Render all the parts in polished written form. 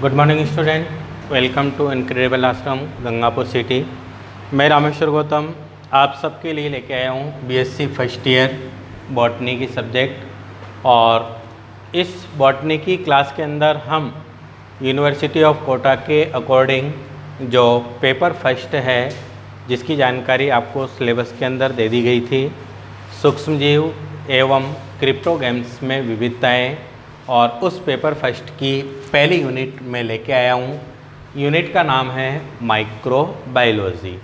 Good morning student, welcome to incredible Ashram Gangapur city. मैं रामेश्वर गौतम आप सबके लिए लेके आया हूँ बीएससी फर्स्ट ईयर बॉटनी की सब्जेक्ट। और इस बॉटनी की क्लास के अंदर हम यूनिवर्सिटी ऑफ कोटा के अकॉर्डिंग जो पेपर फर्स्ट है जिसकी जानकारी आपको सिलेबस के अंदर दे दी गई थी, सूक्ष्मजीव एवं क्रिप्टोग्राम्स में विविधताएं, और उस पेपर फर्स्ट की पहली यूनिट में लेके आया हूँ। यूनिट का नाम है माइक्रोबायोलॉजी।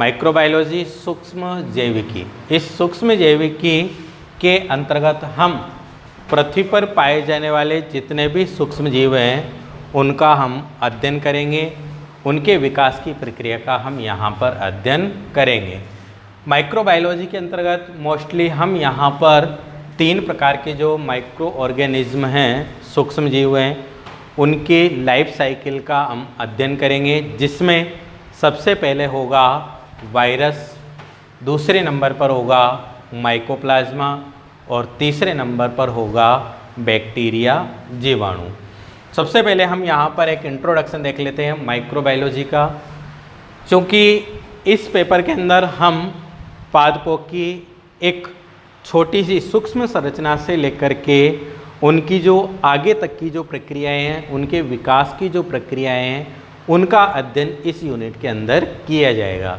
माइक्रोबायोलॉजी सूक्ष्म जैविकी। इस सूक्ष्म जैविकी के अंतर्गत हम पृथ्वी पर पाए जाने वाले जितने भी सूक्ष्म जीव हैं उनका हम अध्ययन करेंगे, उनके विकास की प्रक्रिया का हम यहाँ पर अध्ययन करेंगे। माइक्रोबायोलॉजी के अंतर्गत मोस्टली हम यहाँ पर 3 प्रकार के जो माइक्रो ऑर्गेनिज्म हैं, सूक्ष्म जीव हैं, उनके लाइफ साइकिल का हम अध्ययन करेंगे, जिसमें सबसे पहले होगा वायरस, दूसरे नंबर पर होगा माइकोप्लाज्मा और तीसरे नंबर पर होगा बैक्टीरिया, जीवाणु। सबसे पहले हम यहाँ पर एक इंट्रोडक्शन देख लेते हैं माइक्रोबायोलॉजी का, क्योंकि इस पेपर के अंदर हम पादपों की एक छोटी सी सूक्ष्म संरचना से लेकर के उनकी जो आगे तक की जो प्रक्रियाएं हैं, उनके विकास की जो प्रक्रियाएं हैं, उनका अध्ययन इस यूनिट के अंदर किया जाएगा।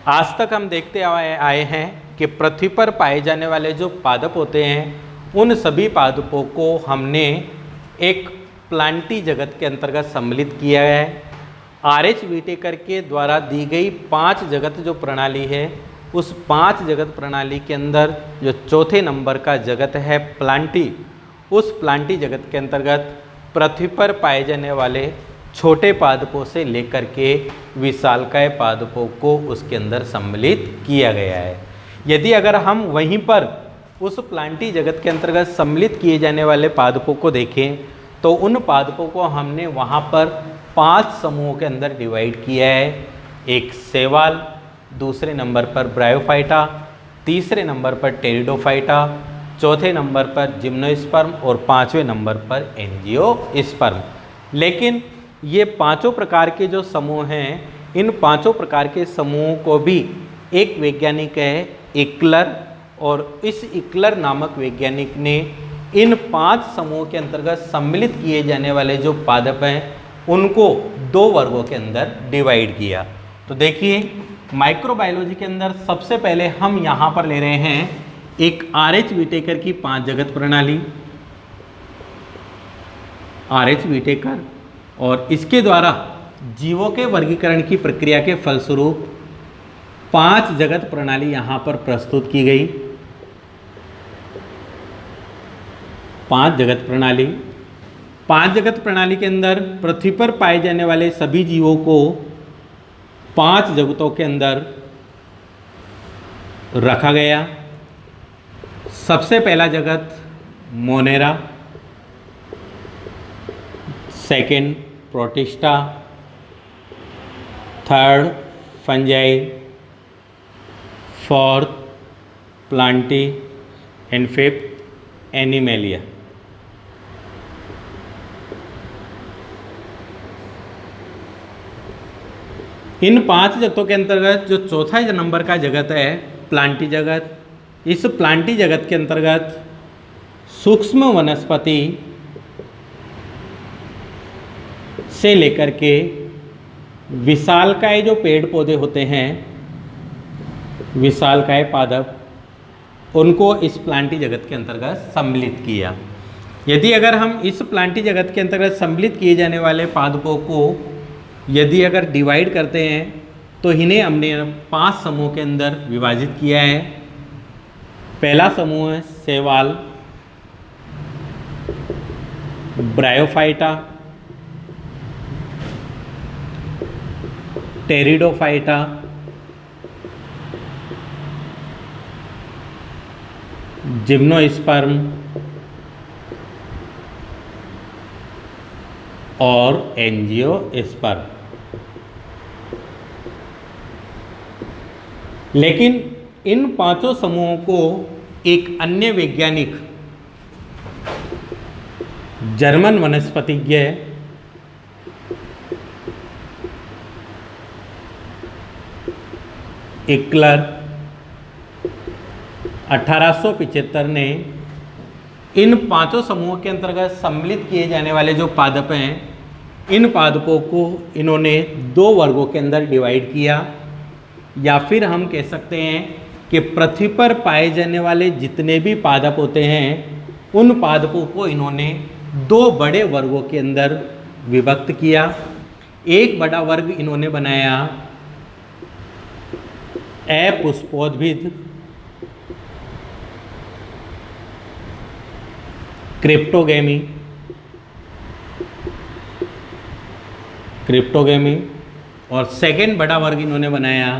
आज तक हम देखते आए हैं कि पृथ्वी पर पाए जाने वाले जो पादप होते हैं उन सभी पादपों को हमने एक प्लांटी जगत के अंतर्गत सम्मिलित किया है। आर.एच. व्हिटेकर के द्वारा दी गई 5 जगत जो प्रणाली है, उस 5 जगत प्रणाली के अंदर जो चौथे नंबर का जगत है प्लांटी, उस प्लांटी जगत के अंतर्गत पृथ्वी पर पाए जाने वाले छोटे पादपों से लेकर के विशालकाय पादपों को उसके अंदर सम्मिलित किया गया है। यदि अगर हम वहीं पर उस प्लांटी जगत के अंतर्गत सम्मिलित किए जाने वाले पादपों को देखें तो उन पादपों को हमने वहाँ पर 5 समूहों के अंदर डिवाइड किया है। एक शैवाल, दूसरे नंबर पर ब्रायोफाइटा, तीसरे नंबर पर टेरिडोफाइटा, चौथे नंबर पर जिम्नोस्पर्म और 5वें नंबर पर एंजियोस्पर्म। लेकिन ये 5 प्रकार के जो समूह हैं, इन 5 प्रकार के समूहों को भी एक वैज्ञानिक है इक्लर, और इस इक्लर नामक वैज्ञानिक ने इन 5 समूहों के अंतर्गत सम्मिलित किए जाने वाले जो पादप हैं उनको 2 वर्गों के अंदर डिवाइड किया। तो देखिए, माइक्रोबायोलॉजी के अंदर सबसे पहले हम यहाँ पर ले रहे हैं एक आर.एच. व्हिटेकर की 5 जगत प्रणाली, आर.एच. व्हिटेकर, और इसके द्वारा जीवों के वर्गीकरण की प्रक्रिया के फलस्वरूप 5 जगत प्रणाली यहाँ पर प्रस्तुत की गई। 5 जगत प्रणाली। 5 जगत प्रणाली के अंदर पृथ्वी पर पाए जाने वाले सभी जीवों को 5 जगतों के अंदर रखा गया। सबसे पहला जगत Monera, second Protista, third Fungi, fourth Plantae and fifth Animalia. इन 5 जगतों के अंतर्गत जो चौथा नंबर का जगत है प्लांटी जगत, इस प्लांटी जगत के अंतर्गत सूक्ष्म वनस्पति से लेकर के विशालकाय जो पेड़ पौधे होते हैं, विशालकाय पादप, उनको इस प्लांटी जगत के अंतर्गत सम्मिलित किया। यदि अगर हम इस प्लांटी जगत के अंतर्गत सम्मिलित किए जाने वाले पादपों को यदि अगर डिवाइड करते हैं तो इन्हें हमने 5 समूह के अंदर विभाजित किया है। पहला समूह है शैवाल, ब्रायोफाइटा, टेरिडोफाइटा, जिम्नोस्पर्म और एंजियोस्पर्म। लेकिन इन 5 समूहों को एक अन्य वैज्ञानिक जर्मन वनस्पतिज्ञ इक्लर 1875 ने इन पांचों समूहों के अंतर्गत सम्मिलित किए जाने वाले जो पादप हैं, इन पादपों को इन्होंने दो वर्गों के अंदर डिवाइड किया, या फिर हम कह सकते हैं कि पृथ्वी पर पाए जाने वाले जितने भी पादप होते हैं उन पादपों को इन्होंने दो बड़े वर्गों के अंदर विभक्त किया। एक बड़ा वर्ग इन्होंने बनाया अपुष्पोद्भिद, क्रिप्टोगेमी, और सेकेंड बड़ा वर्ग इन्होंने बनाया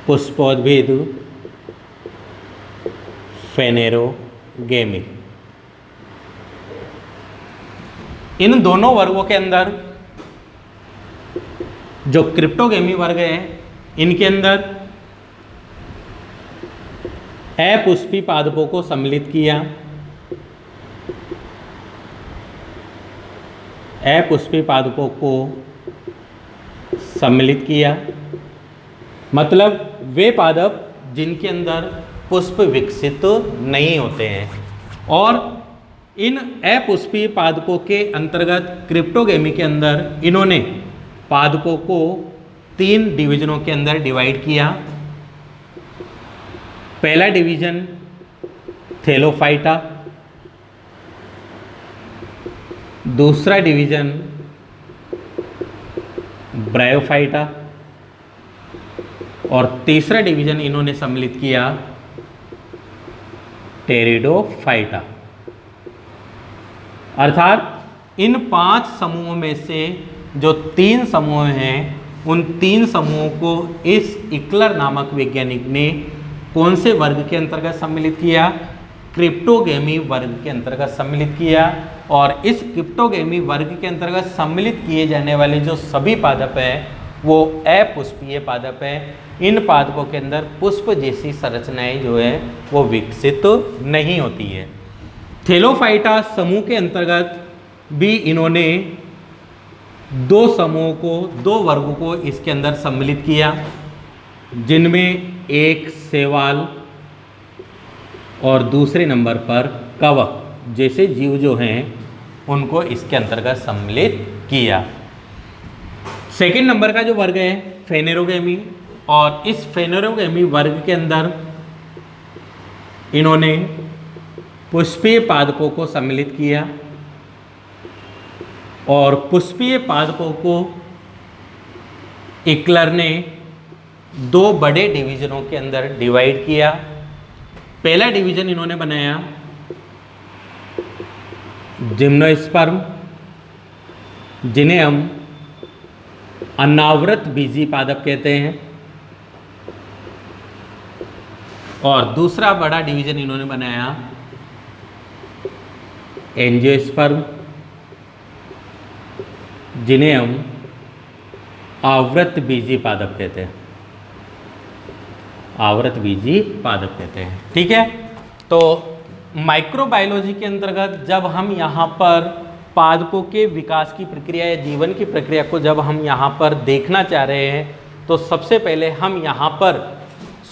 पुष्पोद्भिद, फेनेरोगेमी। इन दोनों वर्गों के अंदर जो क्रिप्टोगेमी वर्ग है, इनके अंदर अपुष्पी पादपों को सम्मिलित किया। अपुष्पी पादपों को सम्मिलित किया मतलब वे पादप जिनके अंदर पुष्प विकसित नहीं होते हैं, और इन अपुष्पी पादपों के अंतर्गत क्रिप्टोगेमी के अंदर इन्होंने पादपों को 3 डिवीजनों के अंदर डिवाइड किया। पहला डिवीजन थेलोफाइटा, दूसरा डिवीजन ब्रायोफाइटा, और तीसरा डिवीजन इन्होंने सम्मिलित किया टेरिडोफाइटा। अर्थात इन 5 समूहों में से जो 3 समूह हैं, उन 3 समूहों को इस इक्लर नामक वैज्ञानिक ने कौन से वर्ग के अंतर्गत सम्मिलित किया? क्रिप्टोगेमी वर्ग के अंतर्गत सम्मिलित किया। और इस क्रिप्टोगेमी वर्ग के अंतर्गत सम्मिलित किए जाने वाले जो सभी पादप हैं वो अपुष्पीय पादप हैं। इन पादपों के अंदर पुष्प जैसी संरचनाएं जो है वो विकसित नहीं होती है। थेलोफाइटा समूह के अंतर्गत भी इन्होंने 2 समूहों को, 2 वर्गों को इसके अंदर सम्मिलित किया, जिनमें एक शैवाल और दूसरे नंबर पर कवक जैसे जीव जो हैं उनको इसके अंतर्गत सम्मिलित किया। सेकेंड नंबर का जो वर्ग है फेनेरोगेमी, और इस फेनेरोगेमी वर्ग के अंदर इन्होंने पुष्पीय पादपों को सम्मिलित किया, और पुष्पीय पादपों को इक्लर ने 2 बड़े डिवीजनों के अंदर डिवाइड किया। पहला डिवीजन इन्होंने बनाया जिम्नोस्पर्म, जिन्हें हम अनावृत बीजी पादप कहते हैं, और दूसरा बड़ा डिवीजन इन्होंने बनाया एंजियोस्पर्म, जिन्हें हम आवृत बीजी पादप कहते हैं, आवृत बीजी पादप कहते हैं। ठीक है, तो माइक्रोबायोलॉजी के अंतर्गत जब हम यहाँ पर पादपों के विकास की प्रक्रिया या जीवन की प्रक्रिया को जब हम यहाँ पर देखना चाह रहे हैं, तो सबसे पहले हम यहाँ पर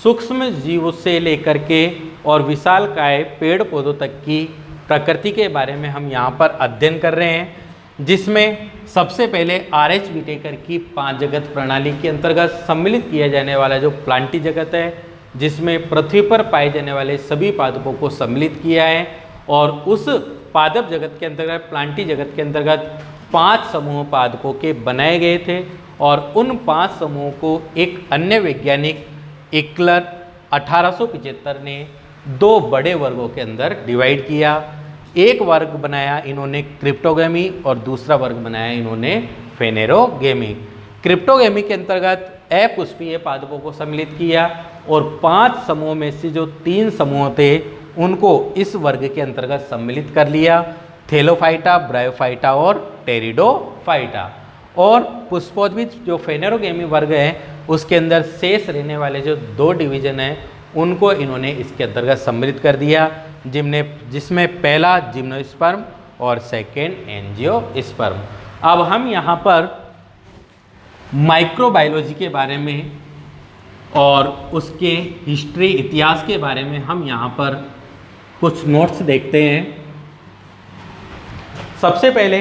सूक्ष्म जीव से लेकर के और विशालकाय पेड़ पौधों तक की प्रकृति के बारे में हम यहाँ पर अध्ययन कर रहे हैं, जिसमें सबसे पहले RH विटेकर की 5 जगत प्रणाली के अंतर्गत सम्मिलित किया जाने वाला जो प्लांटी जगत है, जिसमें पृथ्वी पर पाए जाने वाले सभी पादपों को सम्मिलित किया है। और उस पादप जगत के अंतर्गत, प्लांटी जगत के अंतर्गत 5 समूह पादपों के बनाए गए थे, और उन 5 समूहों को एक अन्य वैज्ञानिक इक्लर 1875 ने 2 बड़े वर्गों के अंदर डिवाइड किया। एक वर्ग बनाया इन्होंने क्रिप्टोगेमी, और दूसरा वर्ग बनाया इन्होंने फेनेरोगेमी। क्रिप्टोगेमी के अंतर्गत अपुष्पीय पादपों को सम्मिलित किया, और 5 समूह में से जो 3 समूह थे उनको इस वर्ग के अंतर्गत सम्मिलित कर लिया, थेलोफाइटा, ब्रायोफाइटा और टेरिडोफाइटा। और पुष्पोद्भिद जो फेनेरोगेमी वर्ग है उसके अंदर शेष रहने वाले जो 2 डिवीजन हैं उनको इन्होंने इसके अंतर्गत सम्मिलित कर दिया, जिसमें पहला जिम्नोस्पर्म और सेकेंड एंजियोस्पर्म। अब हम यहाँ पर माइक्रोबायोलॉजी के बारे में और उसके हिस्ट्री, इतिहास के बारे में हम यहाँ पर कुछ नोट्स देखते हैं। सबसे पहले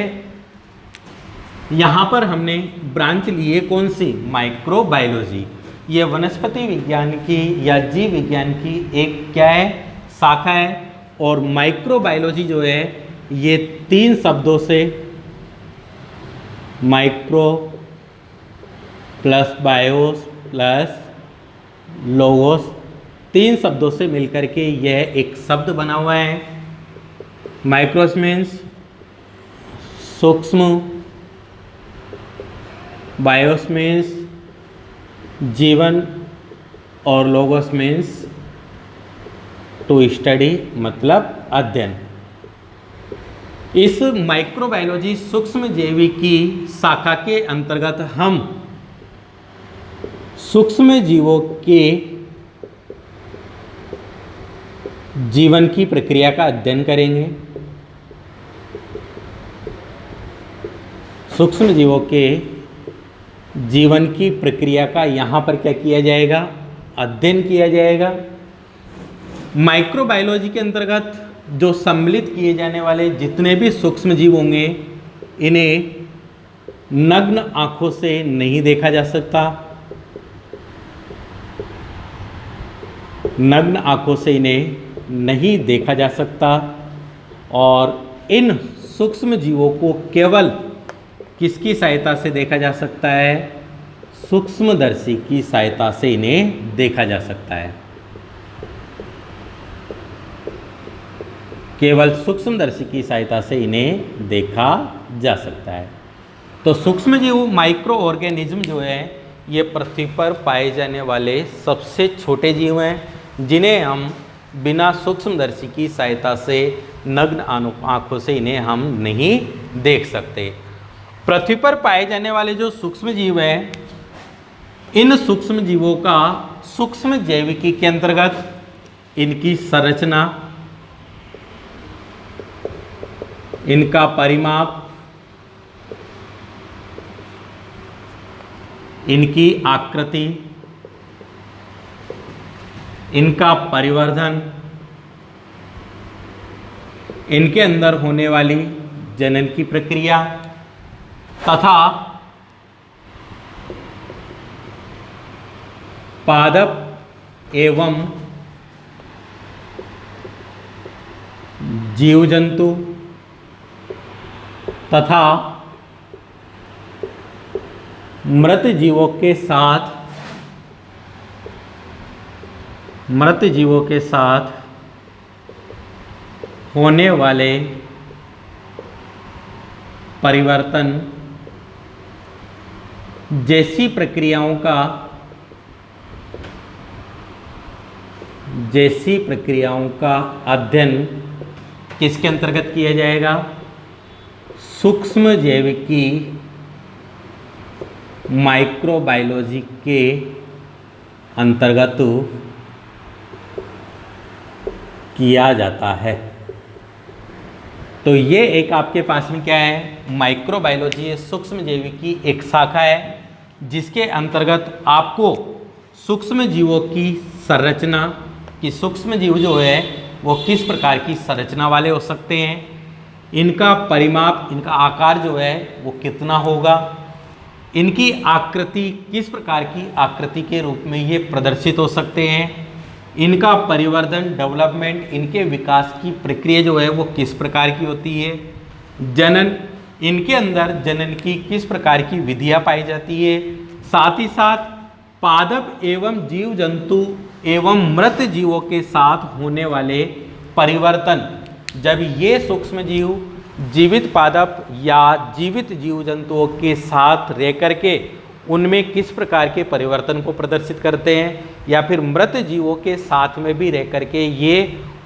यहाँ पर हमने ब्रांच ली है कौन सी, माइक्रोबायोलॉजी। ये वनस्पति विज्ञान की या जीव विज्ञान की एक क्या है, शाखा है। और माइक्रोबायोलॉजी जो है ये 3 शब्दों से, micro plus BIOS plus logos, 3 शब्दों से मिलकर के यह एक शब्द बना हुआ है। माइक्रोस मीन्स सूक्ष्म, बायोस मीन्स जीवन, और लोगोस मीन्स टू स्टडी मतलब अध्ययन। इस माइक्रोबायोलॉजी सूक्ष्म जैविकी शाखा के अंतर्गत हम सूक्ष्म जीवों के जीवन की प्रक्रिया का अध्ययन करेंगे। सूक्ष्म जीवों के जीवन की प्रक्रिया का यहाँ पर क्या किया जाएगा, अध्ययन किया जाएगा। माइक्रोबायोलॉजी के अंतर्गत जो सम्मिलित किए जाने वाले जितने भी सूक्ष्म जीव होंगे, इन्हें नग्न आंखों से नहीं देखा जा सकता। नग्न आंखों से इन्हें नहीं देखा जा सकता। और इन सूक्ष्म जीवों को केवल किसकी सहायता से देखा जा सकता है, सूक्ष्मदर्शी की सहायता से इन्हें देखा जा सकता है। केवल सूक्ष्मदर्शी की सहायता से इन्हें देखा जा सकता है। तो सूक्ष्म जीव, माइक्रो ऑर्गेनिज्म जो है, ये पृथ्वी पर पाए जाने वाले सबसे छोटे जीव हैं, जिन्हें हम बिना सूक्ष्मदर्शी की सहायता से नग्न आंखों से इन्हें हम नहीं देख सकते। पृथ्वी पर पाए जाने वाले जो सूक्ष्म जीव हैं, इन सूक्ष्म जीवों का सूक्ष्म जैविकी के अंतर्गत इनकी संरचना, इनका परिमाप, इनकी आकृति, इनका परिवर्धन, इनके अंदर होने वाली जनन की प्रक्रिया तथा पादप एवं जीव जंतु तथा मृत जीवों के साथ होने वाले परिवर्तन जैसी प्रक्रियाओं का अध्ययन किसके अंतर्गत किया जाएगा, सूक्ष्म जैविकी माइक्रोबायोलॉजी के अंतर्गत किया जाता है। तो ये एक आपके पास में क्या है, माइक्रोबायोलॉजी सूक्ष्म जैविकी एक शाखा है, जिसके अंतर्गत आपको सूक्ष्म जीवों की संरचना, कि सूक्ष्म जीव जो है वो किस प्रकार की संरचना वाले हो सकते हैं, इनका परिमाप, इनका आकार जो है वो कितना होगा, इनकी आकृति किस प्रकार की आकृति के रूप में ये प्रदर्शित हो सकते हैं, इनका परिवर्धन, डेवलपमेंट, इनके विकास की प्रक्रिया जो है वो किस प्रकार की होती है, जनन, इनके अंदर जनन की किस प्रकार की विधियां पाई जाती है, साथ ही साथ पादप एवं जीव जंतु एवं मृत जीवों के साथ होने वाले परिवर्तन, जब ये सूक्ष्म जीव जीवित पादप या जीवित जीव जंतुओं के साथ रह करके उनमें किस प्रकार के परिवर्तन को प्रदर्शित करते हैं, या फिर मृत जीवों के साथ में भी रह करके ये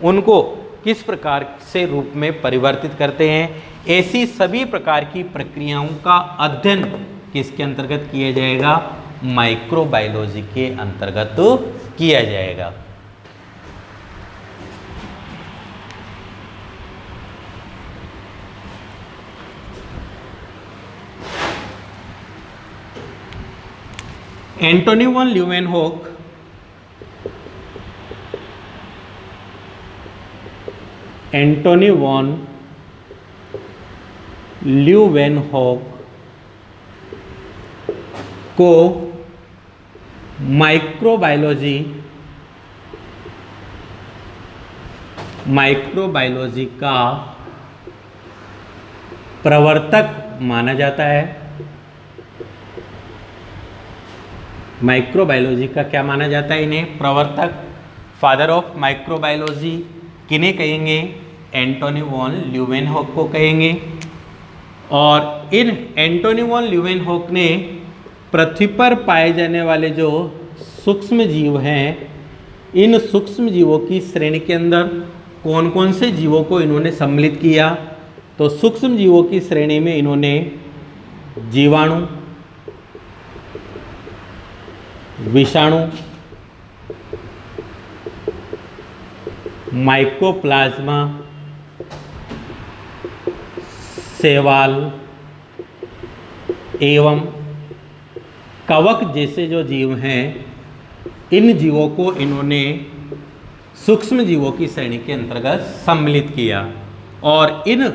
उनको किस प्रकार से रूप में परिवर्तित करते हैं, ऐसी सभी प्रकार की प्रक्रियाओं का अध्ययन किसके अंतर्गत किया जाएगा, माइक्रोबायोलॉजी के अंतर्गत किया जाएगा। एंटोनी वॉन ल्यूवेनहोक को माइक्रोबायोलॉजी का प्रवर्तक माना जाता है। माइक्रोबायोलॉजी का क्या माना जाता है? इन्हें प्रवर्तक, फादर ऑफ माइक्रोबायोलॉजी किन्हें कहेंगे? एंटोनी वॉन ल्यूवेनहोक को कहेंगे। और इन एंटोनी वॉन ल्यूवेनहोक ने पृथ्वी पर पाए जाने वाले जो सूक्ष्म जीव हैं, इन सूक्ष्म जीवों की श्रेणी के अंदर कौन कौन से जीवों को इन्होंने सम्मिलित किया? तो सूक्ष्म जीवों की श्रेणी में इन्होंने जीवाणु, विषाणु, माइकोप्लाज्मा, शैवाल एवं कवक जैसे जो जीव हैं, इन जीवों को इन्होंने सूक्ष्म जीवों की श्रेणी के अंतर्गत सम्मिलित किया। और इन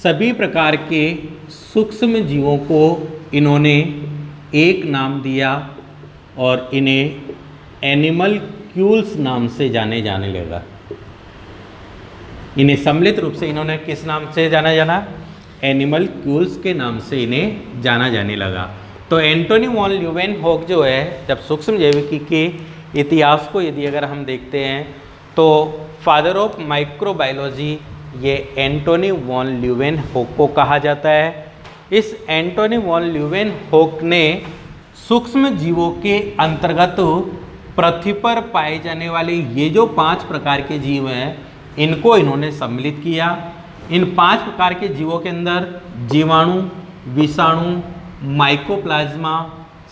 सभी प्रकार के सूक्ष्म जीवों को इन्होंने एक नाम दिया और इन्हें एनिमल्क्यूल्स नाम से जाने लगा। इन्हें सम्मिलित रूप से इन्होंने किस नाम से जाना? एनिमल्क्यूल्स के नाम से इन्हें जाना जाने लगा। तो एंटोनी वॉन ल्यूवेनहोक जो है, जब सूक्ष्म जैविकी के इतिहास को यदि अगर हम देखते हैं तो फादर ऑफ माइक्रोबायोलॉजी ये एंटोनी वॉन ल्यूवेनहोक को कहा जाता है। इस एंटोनी वॉन ल्यूवेनहोक ने सूक्ष्म जीवों के अंतर्गत पृथ्वी पर पाए जाने वाले ये जो 5 प्रकार के जीव हैं, इनको इन्होंने सम्मिलित किया। इन 5 प्रकार के जीवों के अंदर जीवाणु, विषाणु, माइकोप्लाज्मा,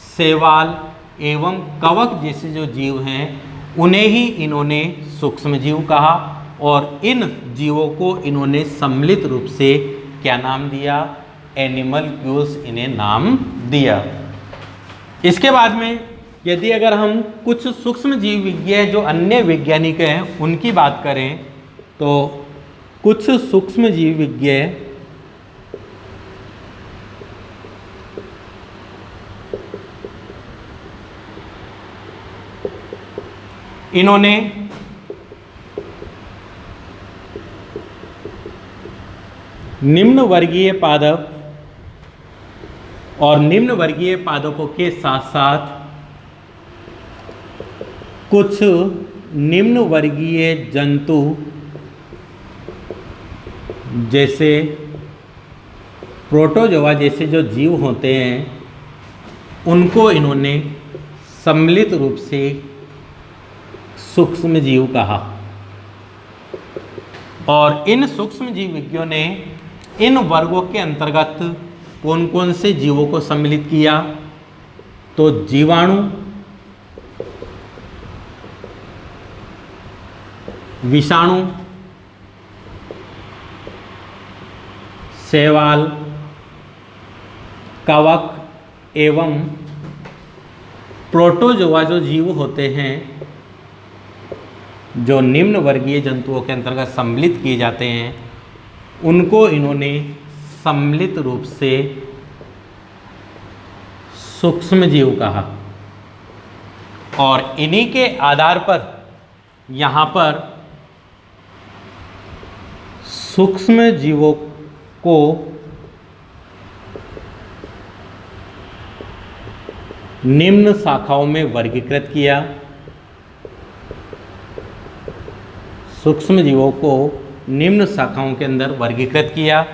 शैवाल एवं कवक जैसे जो जीव हैं, उन्हें ही इन्होंने सूक्ष्म जीव कहा। और इन जीवों को इन्होंने सम्मिलित रूप से क्या नाम दिया? एनिमल्क्यूल्स इन्हें नाम दिया। इसके बाद में यदि अगर हम कुछ सूक्ष्म जीव विज्ञ जो अन्य वैज्ञानिक हैं उनकी बात करें तो कुछ सूक्ष्म जीव विज्ञ इन्होंने निम्न वर्गीय पादप और निम्न वर्गीय पादपों के साथ साथ कुछ निम्न वर्गीय जंतु जैसे प्रोटोजोआ जैसे जो जीव होते हैं, उनको इन्होंने सम्मिलित रूप से सूक्ष्म जीव कहा। और इन सूक्ष्म जीव विज्ञों ने इन वर्गों के अंतर्गत कौन कौन से जीवों को सम्मिलित किया? तो जीवाणु, विषाणु, शैवाल, कवक एवं प्रोटोजोआ जो जीव होते हैं, जो निम्न वर्गीय जंतुओं के अंतर्गत सम्मिलित किए जाते हैं, उनको इन्होंने सम्मिलित रूप से सूक्ष्म जीव कहा। और इन्हीं के आधार पर यहाँ पर सूक्ष्म जीवों को निम्न शाखाओं में वर्गीकृत किया। सूक्ष्म जीवों को निम्न शाखाओं के अंदर वर्गीकृत किया।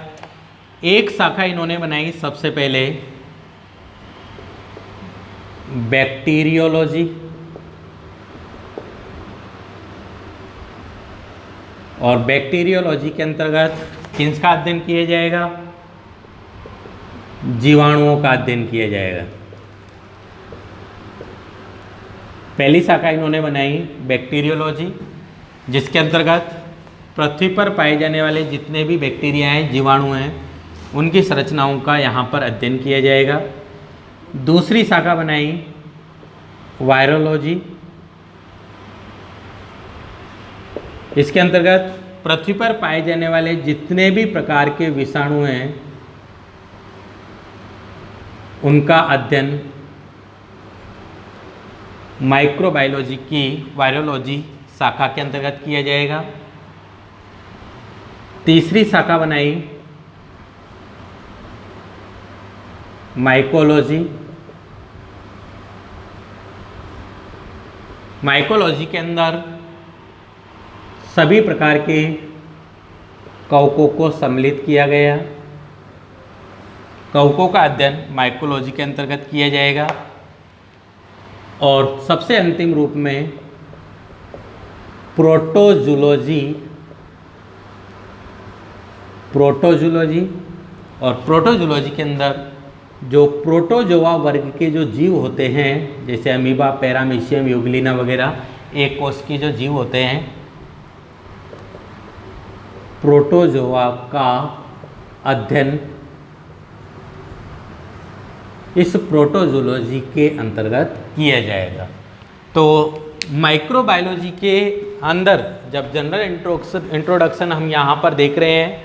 एक शाखा इन्होंने बनाई सबसे पहले बैक्टीरियोलॉजी, और बैक्टीरियोलॉजी के अंतर्गत किसका अध्ययन किया जाएगा? जीवाणुओं का अध्ययन किया जाएगा। पहली शाखा इन्होंने बनाई बैक्टीरियोलॉजी, जिसके अंतर्गत पृथ्वी पर पाए जाने वाले जितने भी बैक्टीरिया हैं, जीवाणु हैं, उनकी संरचनाओं का यहाँ पर अध्ययन किया जाएगा। दूसरी शाखा बनाई वायरोलॉजी, इसके अंतर्गत पृथ्वी पर पाए जाने वाले जितने भी प्रकार के विषाणु हैं उनका अध्ययन माइक्रोबायोलॉजी की वायरोलॉजी शाखा के अंतर्गत किया जाएगा। तीसरी शाखा बनाई माइकोलॉजी। माइकोलॉजी के अंदर सभी प्रकार के कवकों को सम्मिलित किया गया। कवकों का अध्ययन माइकोलॉजी के अंतर्गत किया जाएगा। और सबसे अंतिम रूप में प्रोटोजूलॉजी। और प्रोटोजूलॉजी के अंदर जो प्रोटोजोआ वर्ग के जो जीव होते हैं, जैसे अमीबा, पैरामीशियम, यूग्लिना वगैरह एक कोष के जो जीव होते हैं, प्रोटोजोआ का अध्ययन इस प्रोटोजूलॉजी के अंतर्गत किया जाएगा। तो माइक्रोबायोलॉजी के अंदर जब जनरल इंट्रोडक्शन हम यहाँ पर देख रहे हैं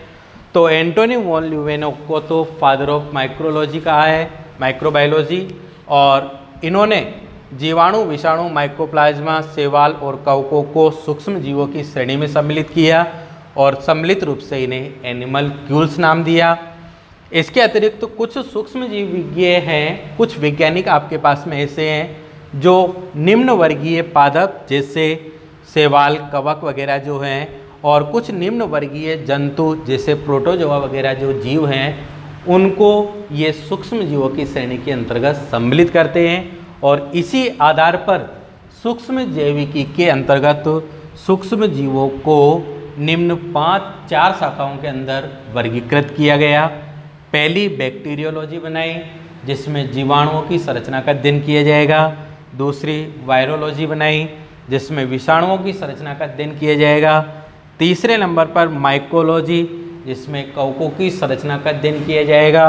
तो एंटोनी वॉन ल्यूवेनोव को तो फादर ऑफ माइक्रोलॉजी कहा है, माइक्रोबायोलॉजी, और इन्होंने जीवाणु, विषाणु, माइकोप्लाज्मा, शैवाल और कवकों को सूक्ष्म जीवों की श्रेणी में सम्मिलित किया और सम्मिलित रूप से इन्हें एनिमलक्यूल्स नाम दिया। इसके अतिरिक्त कुछ सूक्ष्म जीव विज्ञ हैं, कुछ वैज्ञानिक आपके पास में ऐसे हैं जो निम्न वर्गीय पादप जैसे शैवाल, कवक वगैरह जो हैं, और कुछ निम्न वर्गीय जंतु जैसे प्रोटोजोआ वगैरह जो जीव हैं उनको ये सूक्ष्म जीवों की श्रेणी के अंतर्गत सम्मिलित करते हैं। और इसी आधार पर सूक्ष्म जैविकी के अंतर्गत सूक्ष्म जीवों को निम्न 4 शाखाओं के अंदर वर्गीकृत किया गया। पहली बैक्टीरियोलॉजी बनाई जिसमें जीवाणुओं की संरचना का अध्ययन किया जाएगा। दूसरी वायरोलॉजी बनाई जिसमें विषाणुओं की संरचना का अध्ययन किया जाएगा। तीसरे नंबर पर माइकोलॉजी जिसमें कवकों की संरचना का अध्ययन किया जाएगा।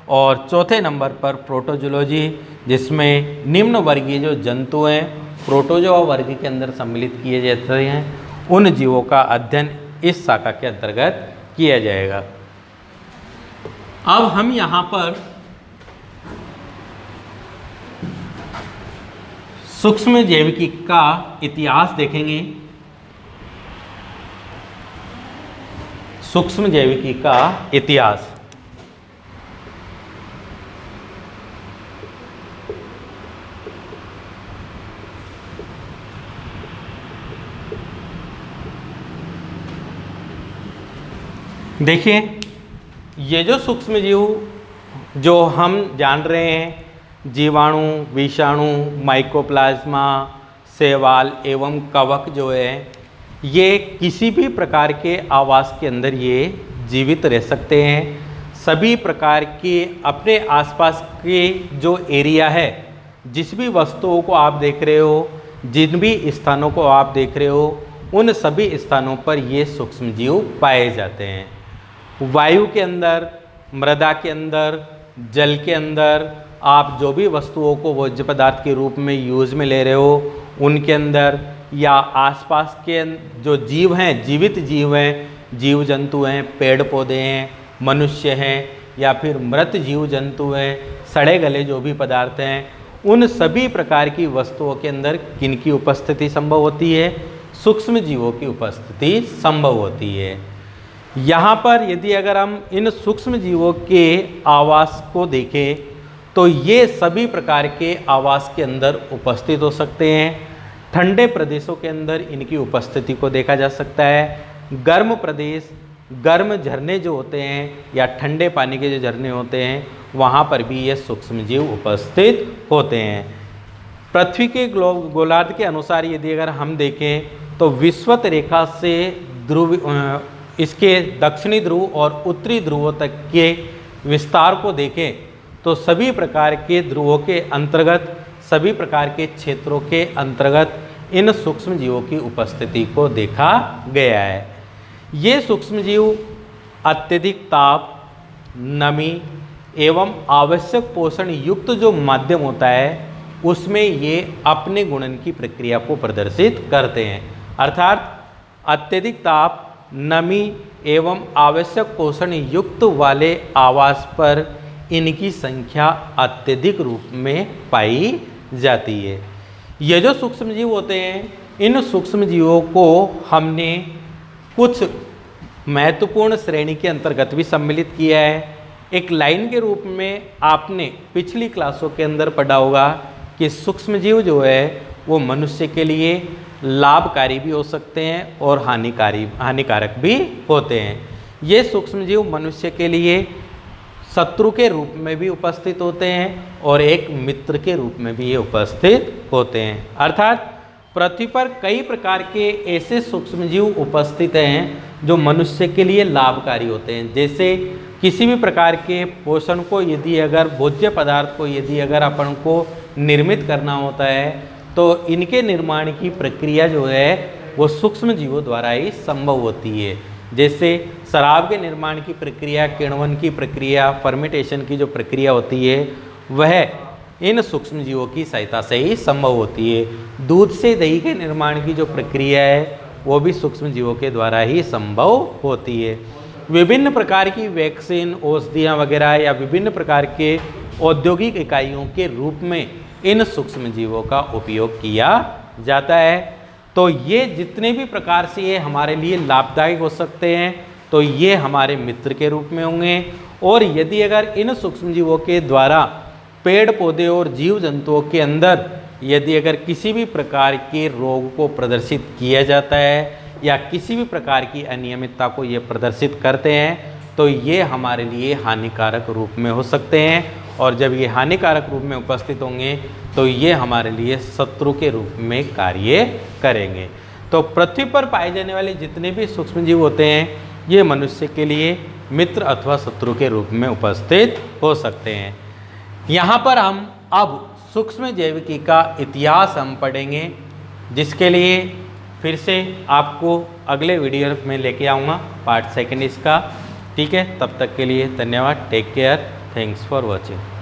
और चौथे नंबर पर प्रोटोजूलॉजी जिसमें निम्न वर्गीय जो जंतु हैं प्रोटोजोआ वर्ग के अंदर सम्मिलित किए जाते हैं उन जीवों का अध्ययन इस शाखा के अंतर्गत किया जाएगा। अब हम यहाँ पर सूक्ष्म जैविकी का इतिहास देखेंगे। सूक्ष्म जैविकी का इतिहास देखिए, ये जो सूक्ष्म जीव जो हम जान रहे हैं, जीवाणु, विषाणु, माइकोप्लाज्मा, शैवाल एवं कवक जो है, ये किसी भी प्रकार के आवास के अंदर ये जीवित रह सकते हैं। सभी प्रकार के अपने आसपास के जो एरिया है, जिस भी वस्तुओं को आप देख रहे हो, जिन भी स्थानों को आप देख रहे हो, उन सभी स्थानों पर ये सूक्ष्म जीव पाए जाते हैं। वायु के अंदर, मृदा के अंदर, जल के अंदर, आप जो भी वस्तुओं को भोज्य पदार्थ के रूप में यूज़ में ले रहे हो उनके अंदर, या आसपास के जो जीव हैं, जीवित जीव हैं, जीव जंतु हैं, पेड़ पौधे हैं, मनुष्य हैं, या फिर मृत जीव जंतु हैं, सड़े गले जो भी पदार्थ हैं, उन सभी प्रकार की वस्तुओं के अंदर किनकी उपस्थिति संभव होती है? सूक्ष्म जीवों की उपस्थिति संभव होती है। यहाँ पर यदि अगर हम इन सूक्ष्म जीवों के आवास को देखें तो ये सभी प्रकार के आवास के अंदर उपस्थित हो सकते हैं। ठंडे प्रदेशों के अंदर इनकी उपस्थिति को देखा जा सकता है। गर्म प्रदेश, गर्म झरने जो होते हैं या ठंडे पानी के जो झरने होते हैं वहाँ पर भी ये सूक्ष्म जीव उपस्थित होते हैं। पृथ्वी के गोलार्ध के अनुसार यदि अगर हम देखें तो विषुवत रेखा से ध्रुव, इसके दक्षिणी ध्रुव और उत्तरी ध्रुवों तक के विस्तार को देखें तो सभी प्रकार के ध्रुवों के अंतर्गत, सभी प्रकार के क्षेत्रों के अंतर्गत इन सूक्ष्म जीवों की उपस्थिति को देखा गया है। ये सूक्ष्म जीव अत्यधिक ताप, नमी एवं आवश्यक पोषण युक्त जो माध्यम होता है उसमें ये अपने गुणन की प्रक्रिया को प्रदर्शित करते हैं। अर्थात अत्यधिक ताप, नमी एवं आवश्यक पोषण युक्त वाले आवास पर इनकी संख्या अत्यधिक रूप में पाई जाती है। ये जो सूक्ष्म जीव होते हैं, इन सूक्ष्म जीवों को हमने कुछ महत्वपूर्ण श्रेणी के अंतर्गत भी सम्मिलित किया है। एक लाइन के रूप में आपने पिछली क्लासों के अंदर पढ़ा होगा कि सूक्ष्म जीव जो है वो मनुष्य के लिए लाभकारी भी हो सकते हैं और हानिकारक भी होते हैं। ये सूक्ष्म जीव मनुष्य के लिए शत्रु के रूप में भी उपस्थित होते हैं और एक मित्र के रूप में भी ये उपस्थित होते हैं। अर्थात पृथ्वी पर कई प्रकार के ऐसे सूक्ष्म जीव उपस्थित हैं जो मनुष्य के लिए लाभकारी होते हैं। जैसे किसी भी प्रकार के पोषण को यदि अगर भोज्य पदार्थ को यदि अगर अपन को निर्मित करना होता है तो इनके निर्माण की प्रक्रिया जो है वो सूक्ष्म जीवों द्वारा ही संभव होती है। जैसे शराब के निर्माण की प्रक्रिया, किण्वन की प्रक्रिया, फर्मेंटेशन की जो प्रक्रिया होती है वह इन सूक्ष्म जीवों की सहायता से ही संभव होती है। दूध से दही के निर्माण की जो प्रक्रिया है वो भी सूक्ष्म जीवों के द्वारा ही संभव होती है। विभिन्न प्रकार की वैक्सीन, औषधियाँ वगैरह या विभिन्न प्रकार के औद्योगिक इकाइयों के रूप में इन सूक्ष्म जीवों का उपयोग किया जाता है। तो ये जितने भी प्रकार से ये हमारे लिए लाभदायक हो सकते हैं तो ये हमारे मित्र के रूप में होंगे। और यदि अगर इन सूक्ष्म जीवों के द्वारा पेड़ पौधे और जीव जंतुओं के अंदर यदि अगर किसी भी प्रकार के रोग को प्रदर्शित किया जाता है या किसी भी प्रकार की अनियमितता को ये प्रदर्शित करते हैं तो ये हमारे लिए हानिकारक रूप में हो सकते हैं। और जब ये हानिकारक रूप में उपस्थित होंगे तो ये हमारे लिए शत्रु के रूप में कार्य करेंगे। तो पृथ्वी पर पाए जाने वाले जितने भी सूक्ष्म जीव होते हैं ये मनुष्य के लिए मित्र अथवा शत्रु के रूप में उपस्थित हो सकते हैं। यहाँ पर हम अब सूक्ष्म जैविकी का इतिहास हम पढ़ेंगे, जिसके लिए फिर से आपको अगले वीडियो में लेके आऊँगा पार्ट 2 इसका। ठीक है, तब तक के लिए धन्यवाद। Take care, thanks for watching.